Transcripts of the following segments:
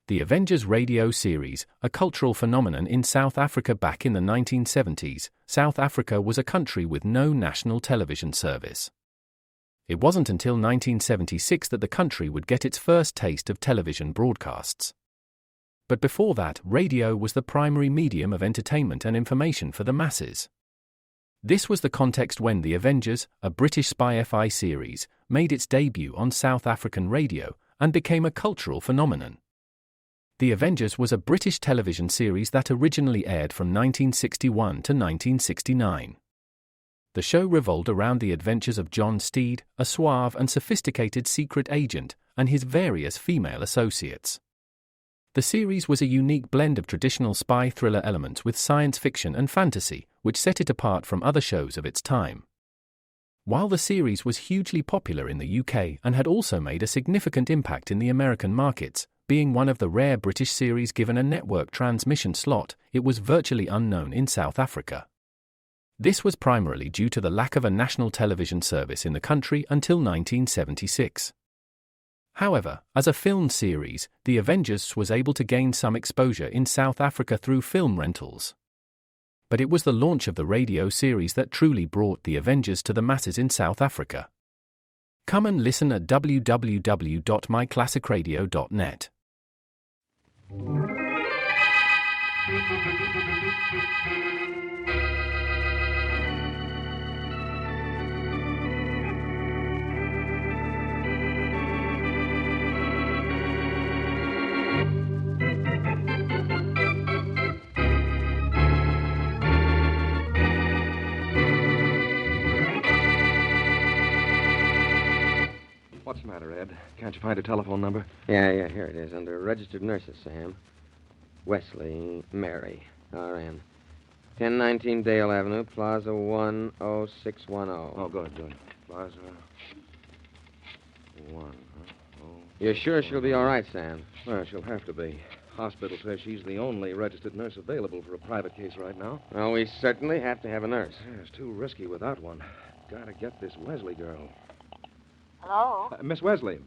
The Avengers radio series, a cultural phenomenon in South Africa back in the 1970s. South Africa was a country with no national television service. It wasn't until 1976 that the country would get its first taste of television broadcasts. But before that, radio was the primary medium of entertainment and information for the masses. This was the context when The Avengers, a British spy-fi series, made its debut on South African radio and became a cultural phenomenon. The Avengers was a British television series that originally aired from 1961 to 1969. The show revolved around the adventures of John Steed, a suave and sophisticated secret agent, and his various female associates. The series was a unique blend of traditional spy thriller elements with science fiction and fantasy, which set it apart from other shows of its time. While the series was hugely popular in the UK and had also made a significant impact in the American markets, being one of the rare British series given a network transmission slot, it was virtually unknown in South Africa. This was primarily due to the lack of a national television service in the country until 1976. However, as a film series, The Avengers was able to gain some exposure in South Africa through film rentals. But it was the launch of the radio series that truly brought The Avengers to the masses in South Africa. Come and listen at www.myclassicradio.net. What's the matter, Ed? Can't you find a telephone number? Yeah, here it is, under registered nurses, Sam. Wesley Mary, RN. 1019 Dale Avenue, Plaza 10610. Oh, good. Plaza 1. You're sure she'll be all right, Sam? Well, she'll have to be. Hospital says she's the only registered nurse available for a private case right now. Well, we certainly have to have a nurse. Yeah, it's too risky without one. Gotta get this Wesley girl. Hello? Miss Wesley.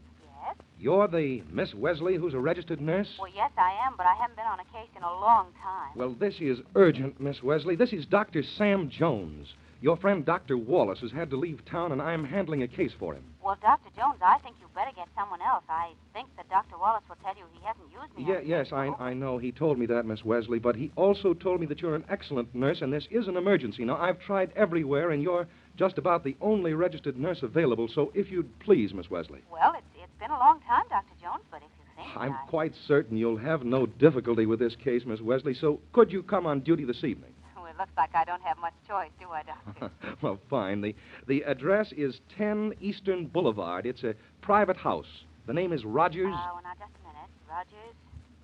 Yes? You're the Miss Wesley who's a registered nurse? Well, yes, I am, but I haven't been on a case in a long time. Well, this is urgent, Miss Wesley. This is Dr. Sam Jones. Your friend Dr. Wallace has had to leave town, and I'm handling a case for him. Well, Dr. Jones, I think you better get someone else. I think that Dr. Wallace will tell you he hasn't used me. Yes, I know. He told me that, Miss Wesley, but he also told me that you're an excellent nurse, and this is an emergency. Now, I've tried everywhere, and you're just about the only registered nurse available, so if you'd please, Miss Wesley. Well, it's been a long time, Dr. Jones, but if you think I'm quite certain you'll have no difficulty with this case, Miss Wesley, so could you come on duty this evening? Well, it looks like I don't have much choice, do I, Doctor? Well, fine. The address is 10 Eastern Boulevard. It's a private house. The name is Rogers. Well, now, just a minute. Rogers,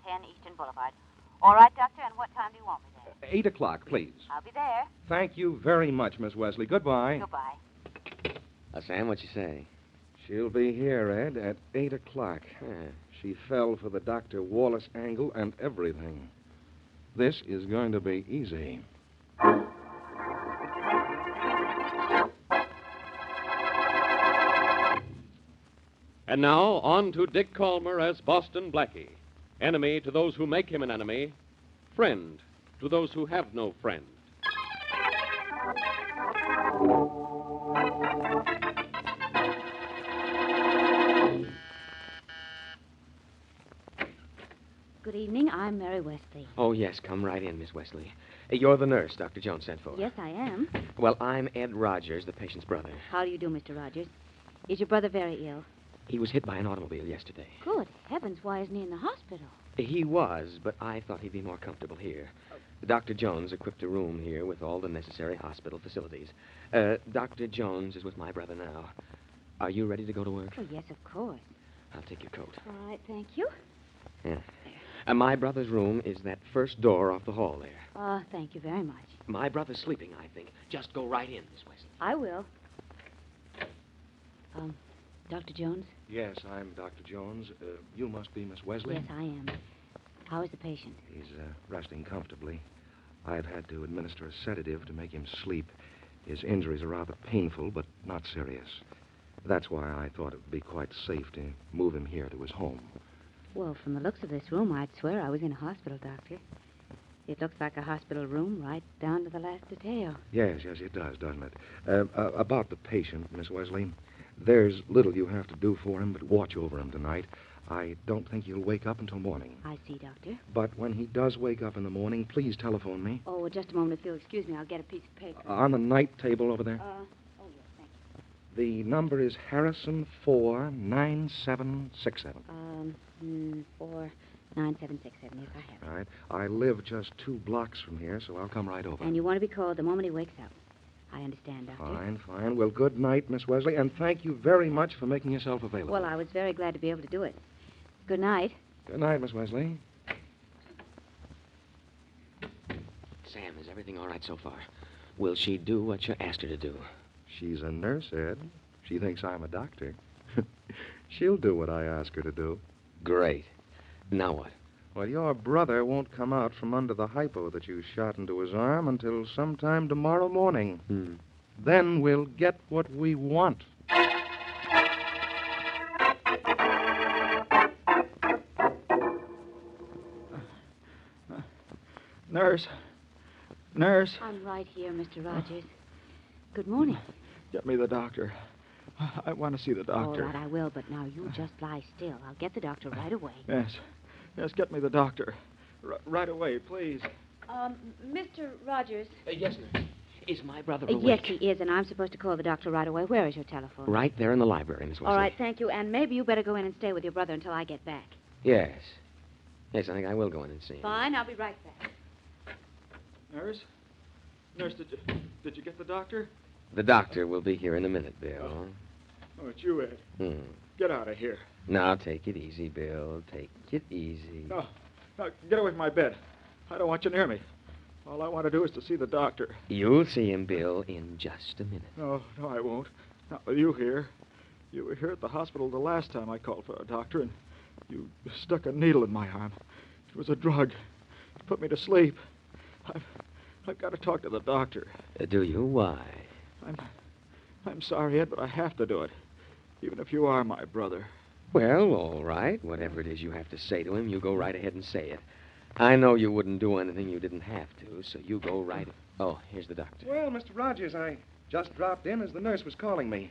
10 Eastern Boulevard. All right, Doctor, and what time do you want me there? 8 o'clock, please. I'll be there. Thank you very much, Miss Wesley. Goodbye. Goodbye. Sam, what'd you say? She'll be here, Ed, at 8 o'clock. She fell for the Dr. Wallace angle and everything. This is going to be easy. And now, on to Dick Calmer as Boston Blackie. Enemy to those who make him an enemy. Friend to those who have no friend. Good evening. I'm Mary Wesley. Oh, yes. Come right in, Miss Wesley. You're the nurse Dr. Jones sent for. Yes, I am. Well, I'm Ed Rogers, the patient's brother. How do you do, Mr. Rogers? Is your brother very ill? He was hit by an automobile yesterday. Good heavens, why isn't he in the hospital? He was, but I thought he'd be more comfortable here. Dr. Jones equipped a room here with all the necessary hospital facilities. Dr. Jones is with my brother now. Are you ready to go to work? Oh, yes, of course. I'll take your coat. All right, thank you. Yeah. My brother's room is that first door off the hall there. Oh, thank you very much. My brother's sleeping, I think. Just go right in, Miss Wesley. I will. Dr. Jones? Yes, I'm Dr. Jones. You must be Miss Wesley? Yes, I am. How is the patient? He's resting comfortably. I've had to administer a sedative to make him sleep. His injuries are rather painful, but not serious. That's why I thought it would be quite safe to move him here to his home. Well, from the looks of this room, I'd swear I was in a hospital, Doctor. It looks like a hospital room right down to the last detail. Yes, it does, doesn't it? About the patient, Miss Wesley, there's little you have to do for him but watch over him tonight. I don't think he'll wake up until morning. I see, Doctor. But when he does wake up in the morning, please telephone me. Oh, just a moment, if you'll excuse me. I'll get a piece of paper. On the night table over there. Oh, yes, thank The number is Harrison 49767. you. 49767. Yes, I have it. All right. I live just 2 blocks from here, so I'll come right over. And you want to be called the moment he wakes up. I understand, Doctor. Fine. Well, good night, Miss Wesley, and thank you very much for making yourself available. Well, I was very glad to be able to do it. Good night. Good night, Miss Wesley. Sam, is everything all right so far? Will she do what you asked her to do? She's a nurse, Ed. She thinks I'm a doctor. She'll do what I ask her to do. Great. Now what? Well, your brother won't come out from under the hypo that you shot into his arm until sometime tomorrow morning. Then we'll get what we want. Nurse. Nurse. I'm right here, Mr. Rogers. Good morning. Get me the doctor. I want to see the doctor. All right, I will, but now you just lie still. I'll get the doctor right away. Yes, get me the doctor. Right away, please. Mr. Rogers. Yes, nurse. Is my brother Yes, awake? he is, and I'm supposed to call the doctor right away. Where is your telephone? Right there in the library, Miss Wesley. All right, thank you. And maybe you better go in and stay with your brother until I get back. Yes. Yes, I think I will go in and see him. Fine, I'll be right back. Nurse? Nurse, did you get the doctor? The doctor will be here in a minute, Bill. Oh, it's you, Ed. Get out of here. Now, take it easy, Bill. Take it easy. No, get away from my bed. I don't want you near me. All I want to do is to see the doctor. You'll see him, Bill, in just a minute. No, I won't. Not with you here. You were here at the hospital the last time I called for a doctor, and you stuck a needle in my arm. It was a drug. It put me to sleep. I've got to talk to the doctor. Do you? Why? I'm sorry, Ed, but I have to do it. Even if you are my brother. Well, all right. Whatever it is you have to say to him, you go right ahead and say it. I know you wouldn't do anything you didn't have to, so you go right... Oh, here's the doctor. Well, Mr. Rogers, I just dropped in as the nurse was calling me.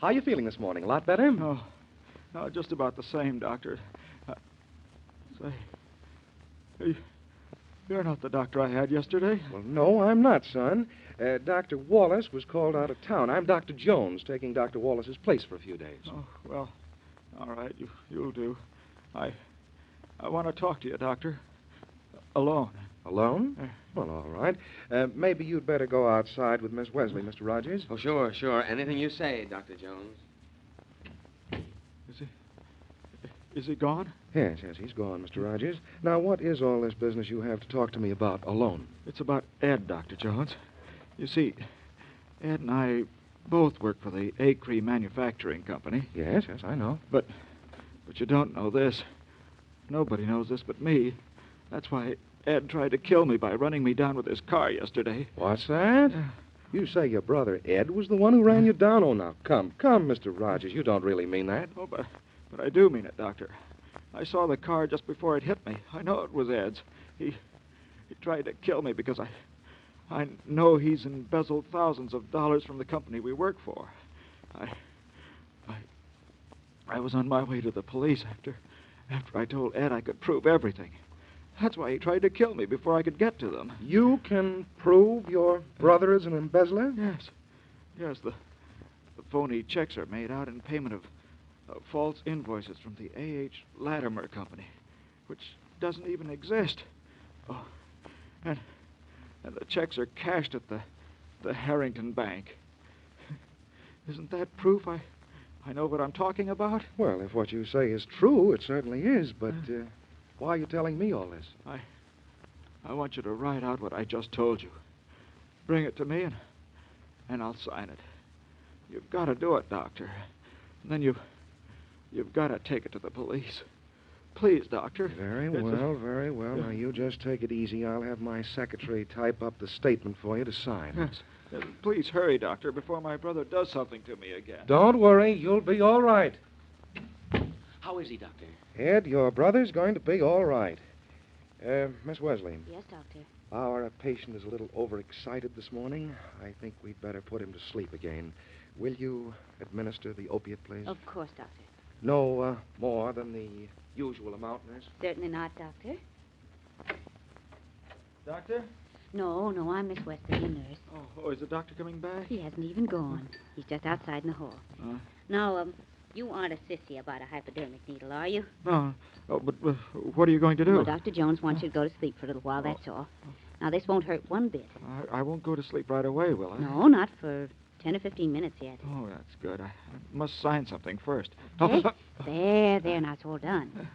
How are you feeling this morning? A lot better? No, just about the same, Doctor. Say, you're not the doctor I had yesterday. Well, no, I'm not, son. Dr. Wallace was called out of town. I'm Dr. Jones, taking Dr. Wallace's place for a few days. Oh, well, all right, you'll do. I want to talk to you, Doctor. Alone. Alone? Well, all right. Maybe you'd better go outside with Miss Wesley, Mr. Rogers. Oh, sure. Anything you say, Dr. Jones. Is he gone? Yes, he's gone, Mr. Rogers. Now, what is all this business you have to talk to me about alone? It's about Ed, Dr. Jones. You see, Ed and I both work for the Acre Manufacturing Company. Yes, I know. But you don't know this. Nobody knows this but me. That's why Ed tried to kill me by running me down with his car yesterday. What's that? You say your brother Ed was the one who ran you down? Oh, now, come, Mr. Rogers. You don't really mean that. Oh, but I do mean it, Doctor. I saw the car just before it hit me. I know it was Ed's. He tried to kill me because I know he's embezzled thousands of dollars from the company we work for. I was on my way to the police after I told Ed I could prove everything. That's why he tried to kill me before I could get to them. You can prove your brother is an embezzler? Yes, the phony checks are made out in payment of false invoices from the A.H. Latimer Company, which doesn't even exist. Oh, and the checks are cashed at the Harrington Bank. Isn't that proof I know what I'm talking about? Well, if what you say is true, it certainly is, but why are you telling me all this? I want you to write out what I just told you. Bring it to me, and I'll sign it. You've got to do it, Doctor. And then you've got to take it to the police. Please, Doctor. Very well. Now, you just take it easy. I'll have my secretary type up the statement for you to sign. Please hurry, Doctor, before my brother does something to me again. Don't worry. You'll be all right. How is he, Doctor? Ed, your brother's going to be all right. Miss Wesley, Yes, Doctor. our patient is a little overexcited this morning. I think we'd better put him to sleep again. Will you administer the opiate, please? Of course, Doctor. No more than the usual amount, nurse? Certainly not, Doctor. Doctor? No, I'm Miss Wesley, the nurse. Oh, is the doctor coming back? He hasn't even gone. He's just outside in the hall. Now, you aren't a sissy about a hypodermic needle, are you? No. Oh, but what are you going to do? Well, Dr. Jones wants you to go to sleep for a little while, that's all. Now, this won't hurt one bit. I won't go to sleep right away, will I? No, not for 10 or 15 minutes yet. Oh, that's good. I must sign something first. Okay? There, now it's all done.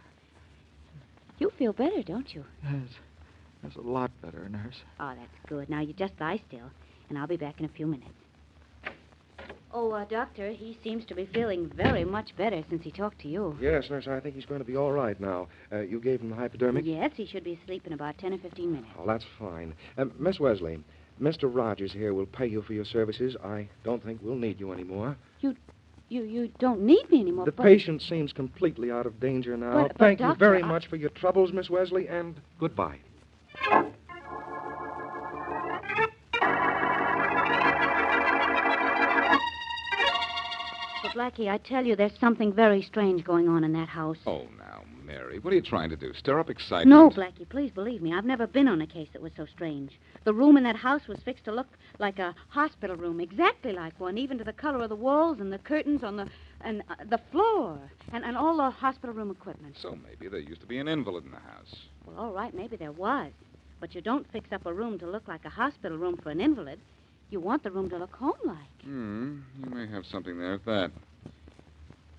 You feel better, don't you? Yes. That's a lot better, nurse. Oh, that's good. Now, you just lie still, and I'll be back in a few minutes. Oh, Doctor, he seems to be feeling very much better since he talked to you. Yes, nurse, I think he's going to be all right now. You gave him the hypodermic? Yes, he should be asleep in about 10 or 15 minutes. Oh, that's fine. Miss Wesley, Mr. Rogers here will pay you for your services. I don't think we'll need you anymore. You don't need me anymore. The patient seems completely out of danger now. But, Thank you Doctor, very much for your troubles, Miss Wesley, and goodbye. But, Blackie, I tell you, there's something very strange going on in that house. Oh, now, Mary, what are you trying to do? Stir up excitement? No, Blackie, please believe me. I've never been on a case that was so strange. The room in that house was fixed to look like a hospital room, exactly like one, even to the color of the walls and the curtains on the floor and all the hospital room equipment. So maybe there used to be an invalid in the house. Well, all right, maybe there was. But you don't fix up a room to look like a hospital room for an invalid. You want the room to look home-like. You may have something there at that.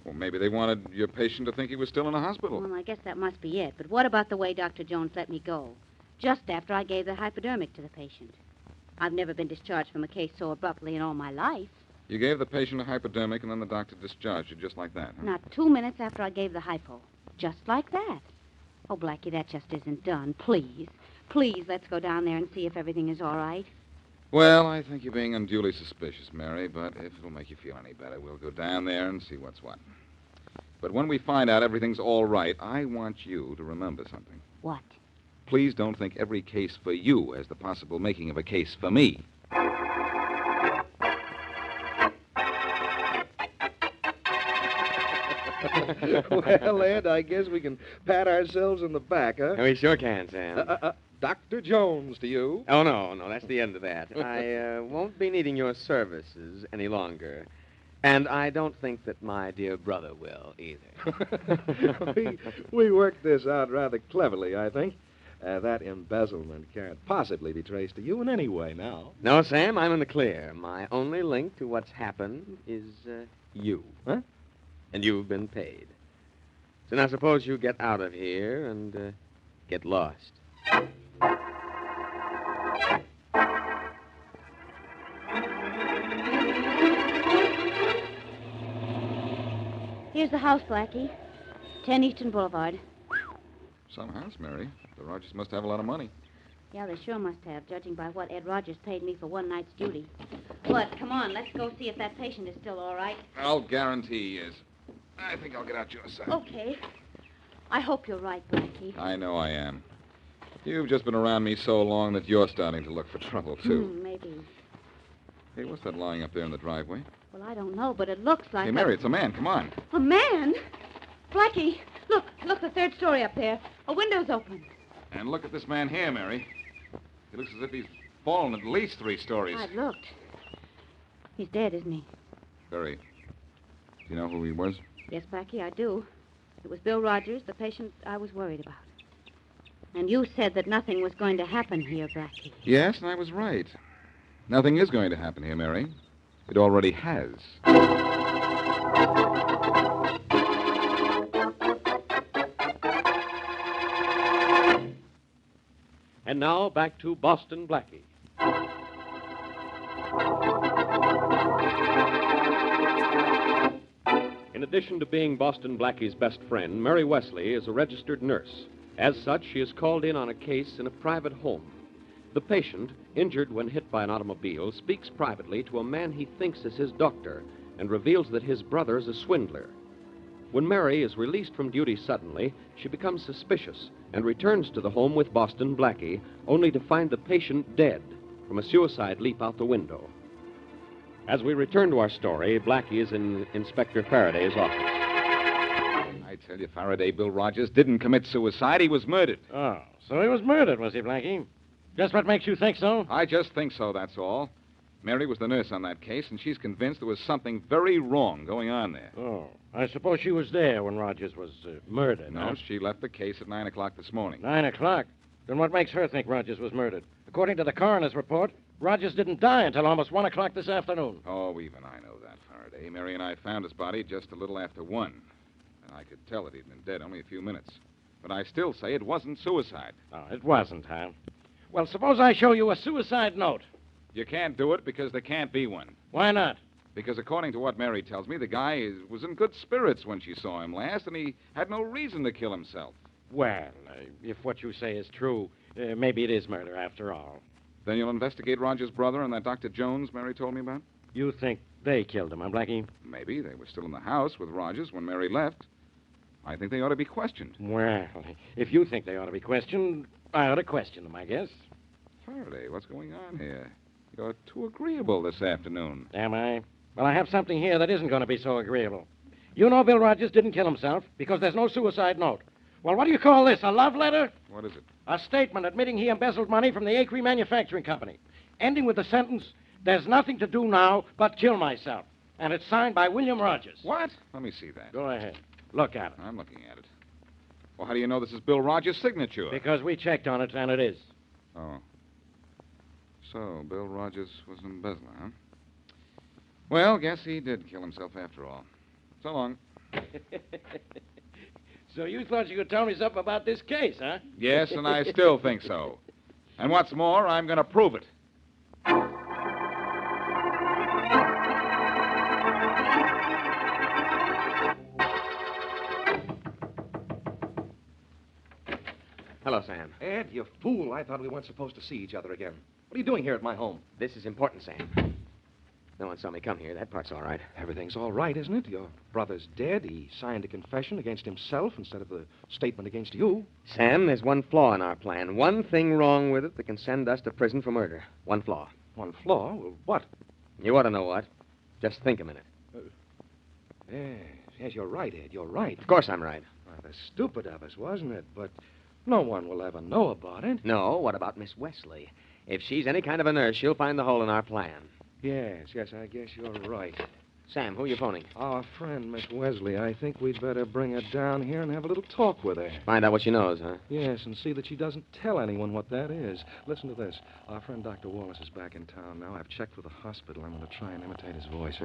Well, maybe they wanted your patient to think he was still in a hospital. Well, I guess that must be it. But what about the way Dr. Jones let me go? Just after I gave the hypodermic to the patient. I've never been discharged from a case so abruptly in all my life. You gave the patient a hypodermic, and then the doctor discharged you just like that, huh? Not 2 minutes after I gave the hypo. Just like that. Oh, Blackie, that just isn't done. Please. Please, let's go down there and see if everything is all right. Well, I think you're being unduly suspicious, Mary, but if it'll make you feel any better, we'll go down there and see what's what. But when we find out everything's all right, I want you to remember something. What? Please don't think every case for you has the possible making of a case for me. Well, Ed, I guess we can pat ourselves on the back, huh? We sure can, Sam. Dr. Jones to you. Oh, no, that's the end of that. I won't be needing your services any longer. And I don't think that my dear brother will, either. we worked this out rather cleverly, I think. That embezzlement can't possibly be traced to you in any way now. No, Sam, I'm in the clear. My only link to what's happened is you. Huh? And you've been paid. So now suppose you get out of here and get lost. Here's the house, Blackie. 10 Eastern Boulevard. Some house, Mary. The Rogers must have a lot of money. Yeah, they sure must have, judging by what Ed Rogers paid me for one night's duty. What? Come on, let's go see if that patient is still all right. I'll guarantee he is. I think I'll get out your side. Okay. I hope you're right, Blackie. I know I am. You've just been around me so long that you're starting to look for trouble, too. Maybe. Hey, what's that lying up there in the driveway? Well, I don't know, but it looks like Hey, Mary, it's a man. Come on. A man? Blackie, look, the third story up there. A window's open. And look at this man here, Mary. He looks as if he's fallen at least 3 stories. I've looked. He's dead, isn't he? Barry, do you know who he was? Yes, Blackie, I do. It was Bill Rogers, the patient I was worried about. And you said that nothing was going to happen here, Blackie. Yes, and I was right. Nothing is going to happen here, Mary. It already has. And now back to Boston Blackie. In addition to being Boston Blackie's best friend, Mary Wesley is a registered nurse. As such, she is called in on a case in a private home. The patient, injured when hit by an automobile, speaks privately to a man he thinks is his doctor and reveals that his brother is a swindler. When Mary is released from duty suddenly, she becomes suspicious and returns to the home with Boston Blackie, only to find the patient dead from a suicide leap out the window. As we return to our story, Blackie is in Inspector Faraday's office. I tell you, Faraday, Bill Rogers didn't commit suicide. He was murdered. Oh, so he was murdered, was he, Blackie? Just what makes you think so? I just think so, that's all. Mary was the nurse on that case, and she's convinced there was something very wrong going on there. Oh, I suppose she was there when Rogers was murdered, No, huh? she left the case at 9 o'clock this morning. 9 o'clock? Then what makes her think Rogers was murdered? According to the coroner's report, Rogers didn't die until almost 1 o'clock this afternoon. Oh, even I know that, Faraday. Mary and I found his body just a little after 1. And I could tell that he'd been dead only a few minutes. But I still say it wasn't suicide. Oh, it wasn't, huh? Well, suppose I show you a suicide note. You can't do it because there can't be one. Why not? Because according to what Mary tells me, the guy was in good spirits when she saw him last, and he had no reason to kill himself. Well, if what you say is true, maybe it is murder after all. Then you'll investigate Roger's brother and that Dr. Jones Mary told me about? You think they killed him, huh, Blackie? Maybe. They were still in the house with Rogers when Mary left. I think they ought to be questioned. Well, if you think they ought to be questioned, I ought to question them, I guess. Faraday, what's going on here? You're too agreeable this afternoon. Am I? Well, I have something here that isn't going to be so agreeable. You know Bill Rogers didn't kill himself because there's no suicide note. Well, what do you call this, a love letter? What is it? A statement admitting he embezzled money from the Acre Manufacturing Company, ending with the sentence, "There's nothing to do now but kill myself." And it's signed by William Rogers. What? Let me see that. Go ahead. Look at it. I'm looking at it. Well, how do you know this is Bill Rogers' signature? Because we checked on it, and it is. Oh. So, Bill Rogers was an embezzler, huh? Well, guess he did kill himself after all. So long. So you thought you could tell me something about this case, huh? Yes, and I still think so. And what's more, I'm going to prove it. Hello, Sam. Ed, you fool. I thought we weren't supposed to see each other again. What are you doing here at my home? This is important, Sam. No one saw me come here. That part's all right. Everything's all right, isn't it? Your brother's dead. He signed a confession against himself instead of the statement against you. Sam, there's one flaw in our plan. One thing wrong with it that can send us to prison for murder. One flaw. One flaw? Well, what? You ought to know what. Just think a minute. Yes, you're right, Ed. You're right. Of course I'm right. Rather stupid of us, wasn't it? But no one will ever know about it. No, what about Miss Wesley? If she's any kind of a nurse, she'll find the hole in our plan. Yes, I guess you're right. Sam, who are you phoning? Our friend, Miss Wesley. I think we'd better bring her down here and have a little talk with her. Find out what she knows, huh? Yes, and see that she doesn't tell anyone what that is. Listen to this. Our friend Dr. Wallace is back in town now. I've checked with the hospital. I'm going to try and imitate his voice.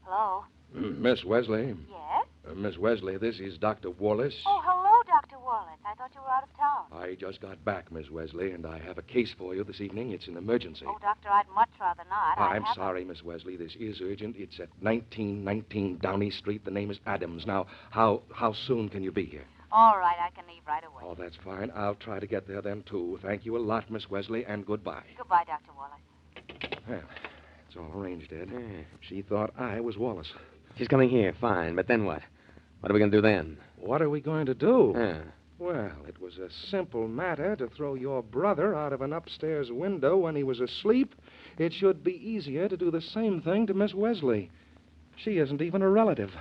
Hello? Miss Wesley. Yes? Miss Wesley, this is Dr. Wallace. Oh, hello, Dr. Wallace. I thought you were out of town. I just got back, Miss Wesley, and I have a case for you this evening. It's an emergency. Oh, Doctor, I'd much rather not. I'm sorry, Miss Wesley. This is urgent. It's at 1919 Downey Street. The name is Adams. Now, how soon can you be here? All right, I can leave right away. Oh, that's fine. I'll try to get there then, too. Thank you a lot, Miss Wesley, and goodbye. Goodbye, Dr. Wallace. Well, it's all arranged, Ed. Yeah. She thought I was Wallace. She's coming here, fine. But then what? What are we going to do then? What are we going to do? Yeah. Well, it was a simple matter to throw your brother out of an upstairs window when he was asleep. It should be easier to do the same thing to Miss Wesley. She isn't even a relative.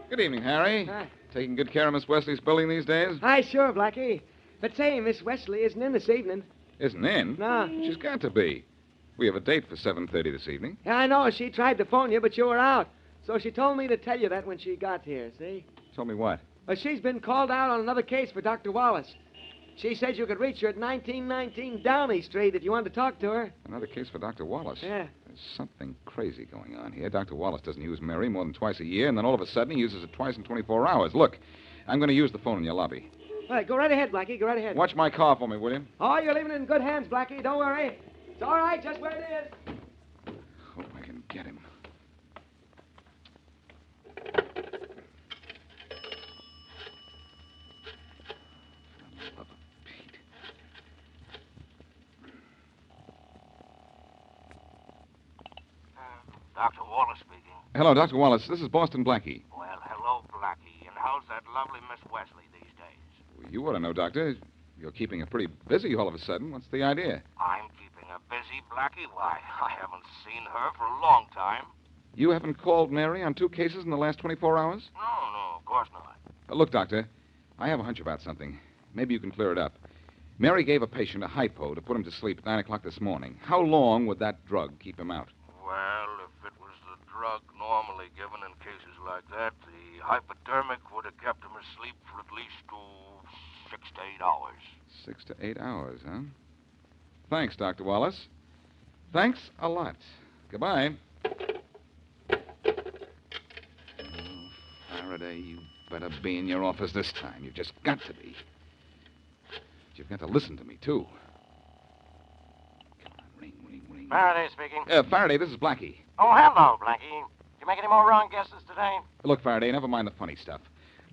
Good evening, Harry. Hi. Taking good care of Miss Wesley's building these days? Hi, sure, Blackie. But say, Miss Wesley isn't in this evening. Isn't in? No. She's got to be. We have a date for 7:30 this evening. Yeah, I know. She tried to phone you, but you were out. So she told me to tell you that when she got here, see? Told me what? Well, she's been called out on another case for Dr. Wallace. She said you could reach her at 1919 Downey Street if you wanted to talk to her. Another case for Dr. Wallace. Yeah. There's something crazy going on here. Dr. Wallace doesn't use Mary more than twice a year, and then all of a sudden he uses it twice in 24 hours. Look, I'm going to use the phone in your lobby. All right, go right ahead, Blackie. Go right ahead. Watch my car for me, will you? Oh, you're leaving it in good hands, Blackie. Don't worry. It's all right, just where it is. Hope I can get him. Dr. Wallace speaking. Hello, Dr. Wallace. This is Boston Blackie. Well, hello, Blackie. And how's that lovely Miss Wesley these days? Well, you ought to know, Doctor. You're keeping her pretty busy all of a sudden. What's the idea? I'm keeping her busy, Blackie. Why, I haven't seen her for a long time. You haven't called Mary on 2 cases in the last 24 hours? No, of course not. Look, Doctor, I have a hunch about something. Maybe you can clear it up. Mary gave a patient a hypo to put him to sleep at 9 o'clock this morning. How long would that drug keep him out? Well, if it was the drug normally given in cases like that, the hypodermic would have kept him asleep for at least 6 to 8 hours. 6 to 8 hours, huh? Thanks, Dr. Wallace. Thanks a lot. Goodbye. Oh, Faraday, you better be in your office this time. You've just got to be. You've got to listen to me, too. Come on, ring, ring, ring. Faraday speaking. Faraday, this is Blackie. Oh, hello, Blackie. Did you make any more wrong guesses today? Look, Faraday, never mind the funny stuff.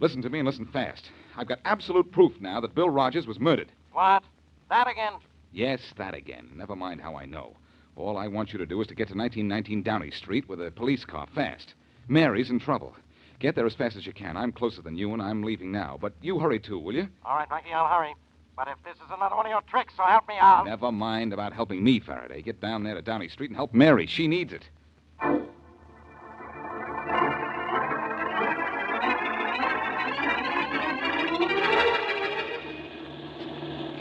Listen to me and listen fast. I've got absolute proof now that Bill Rogers was murdered. What? That again? Yes, that again. Never mind how I know. All I want you to do is to get to 1919 Downey Street with a police car fast. Mary's in trouble. Get there as fast as you can. I'm closer than you, and I'm leaving now. But you hurry, too, will you? All right, Blackie, I'll hurry. But if this is another one of your tricks, so help me out. Never mind about helping me, Faraday. Get down there to Downey Street and help Mary. She needs it. Gosh,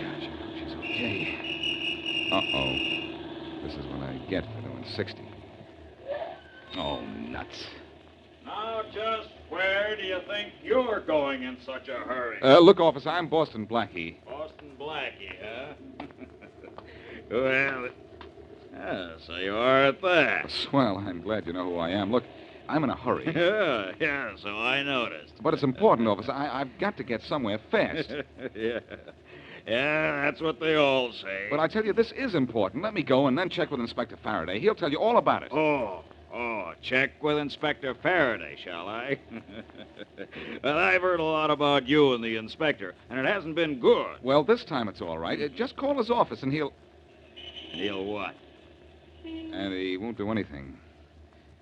I hope she's okay. Uh-oh. This is what I get for doing 60. Oh, nuts. Now, just where do you think you're going in such a hurry? Look, officer, I'm Boston Blackie. Boston Blackie, huh? Well, so you are at that. Swell, I'm glad you know who I am. Look, I'm in a hurry. Yeah, so I noticed. But it's important, officer. I've got to get somewhere fast. Yeah, that's what they all say. But I tell you, this is important. Let me go and then check with Inspector Faraday. He'll tell you all about it. Oh, check with Inspector Faraday, shall I? Well, I've heard a lot about you and the inspector, and it hasn't been good. Well, this time it's all right. Just call his office and he'll... And he'll what? And he won't do anything.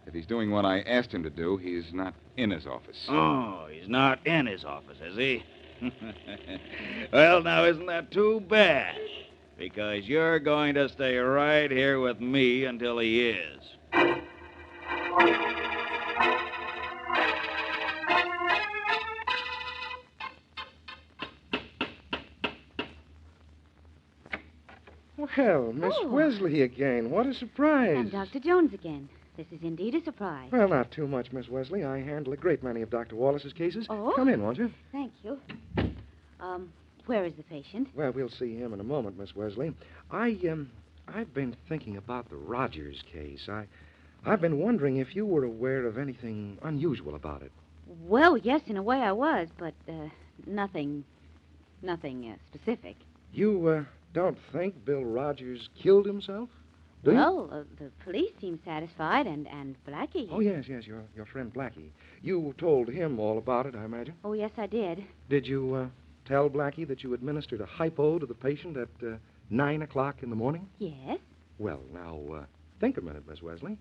If he's doing what I asked him to do, he's not in his office. Oh, he's not in his office, is he? Well, now, isn't that too bad? Because you're going to stay right here with me until he is. Well, Miss Wesley again. What a surprise. And Dr. Jones again. This is indeed a surprise. Well, not too much, Miss Wesley. I handle a great many of Dr. Wallace's cases. Oh? Come in, won't you? Thank you. Where is the patient? Well, we'll see him in a moment, Miss Wesley. I've been thinking about the Rogers case. I've been wondering if you were aware of anything unusual about it. Well, yes, in a way I was, but nothing specific. You don't think Bill Rogers killed himself? Do you? Well, the police seem satisfied, and Blackie. Oh, yes, your friend Blackie. You told him all about it, I imagine. Oh, yes, I did. Did you tell Blackie that you administered a hypo to the patient at 9 o'clock in the morning? Yes. Well, now, think a minute, Miss Wesley.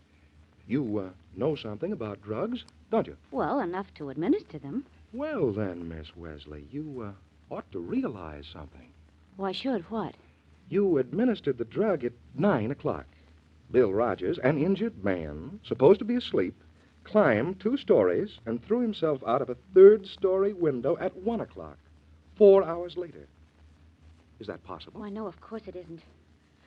You know something about drugs, don't you? Well, enough to administer them. Well, then, Miss Wesley, you ought to realize something. Why should what? You administered the drug at 9 o'clock. Bill Rogers, an injured man, supposed to be asleep, climbed 2 stories and threw himself out of a 3rd-story window at 1 o'clock, 4 hours later. Is that possible? Why, no, of course it isn't.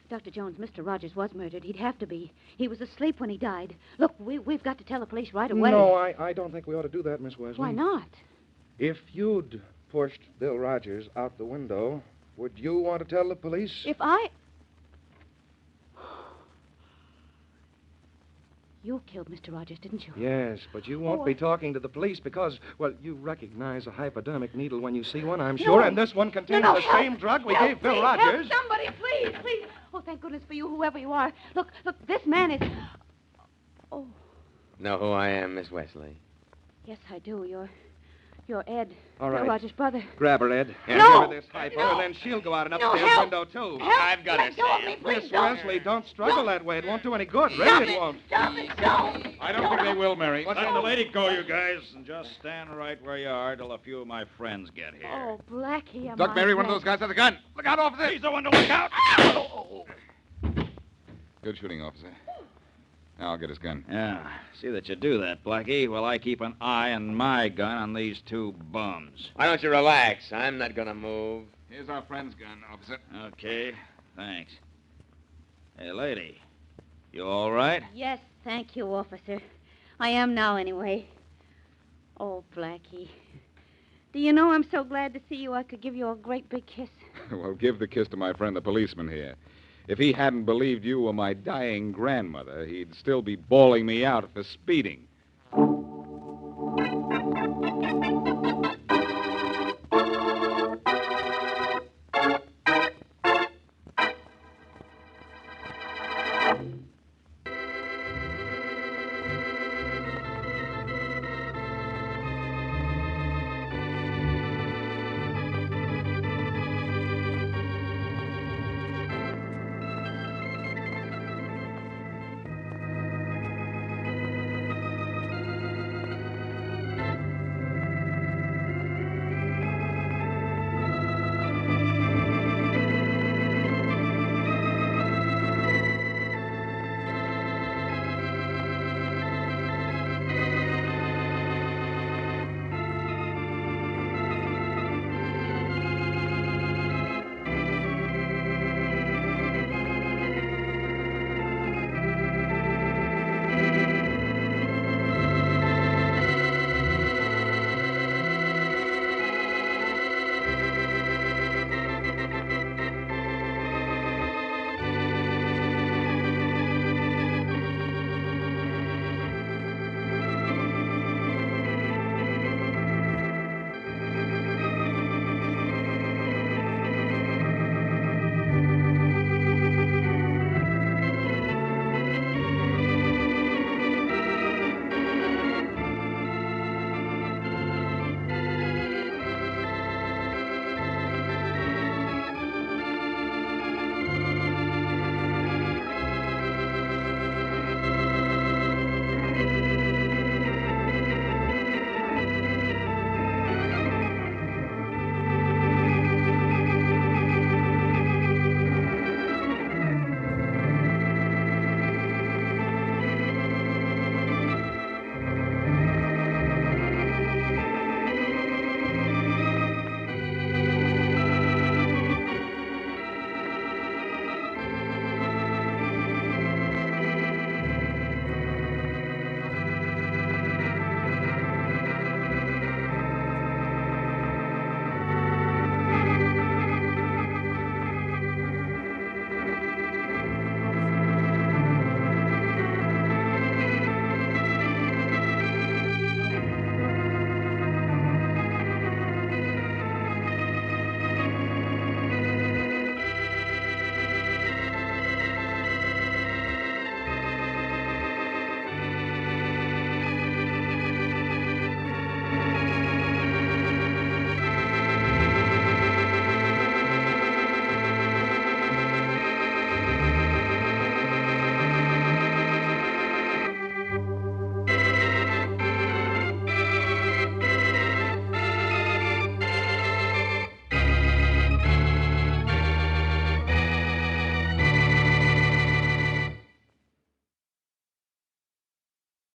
Dr. Jones, Mr. Rogers was murdered. He'd have to be. He was asleep when he died. Look, we've got to tell the police right away. No, I don't think we ought to do that, Miss Wesley. Why not? If you'd pushed Bill Rogers out the window, would you want to tell the police? If I... You killed Mr. Rogers, didn't you? Yes, but you won't be talking to the police because, well, you recognize a hypodermic needle when you see one, I'm sure, and this one contains the same drug we gave Bill Rogers. Help somebody, please, please. Oh, thank goodness for you, whoever you are. Look, this man is... Oh. Know who I am, Miss Wesley? Yes, I do. You're Ed. All Bill right. Rogers' brother. Grab her, Ed. And No! give her this hypo, and then she'll go out an No, upstairs help! window, too. Help! I've got her, Let go of me, Sam. please Miss don't. Wesley, don't struggle that way. It won't do any good. Stop Really, it won't. Stop it, don't. I don't think they will, Mary. Let the lady go, you guys, and just stand right where you are till a few of my friends get here. Oh, Blackie, am Duck I Mary, one of dead? those guys has a gun. Look out, officer. He's the one to look out. Good shooting, officer. Now I'll get his gun. Yeah, see that you do that, Blackie, while I keep an eye on my gun on these two bums. Why don't you relax? I'm not going to move. Here's our friend's gun, officer. Okay, thanks. Hey, lady, you all right? Yes, thank you, officer. I am now, anyway. Oh, Blackie. Do you know I'm so glad to see you I could give you a great big kiss. Well, give the kiss to my friend, the policeman here. If he hadn't believed you were my dying grandmother, he'd still be bawling me out for speeding.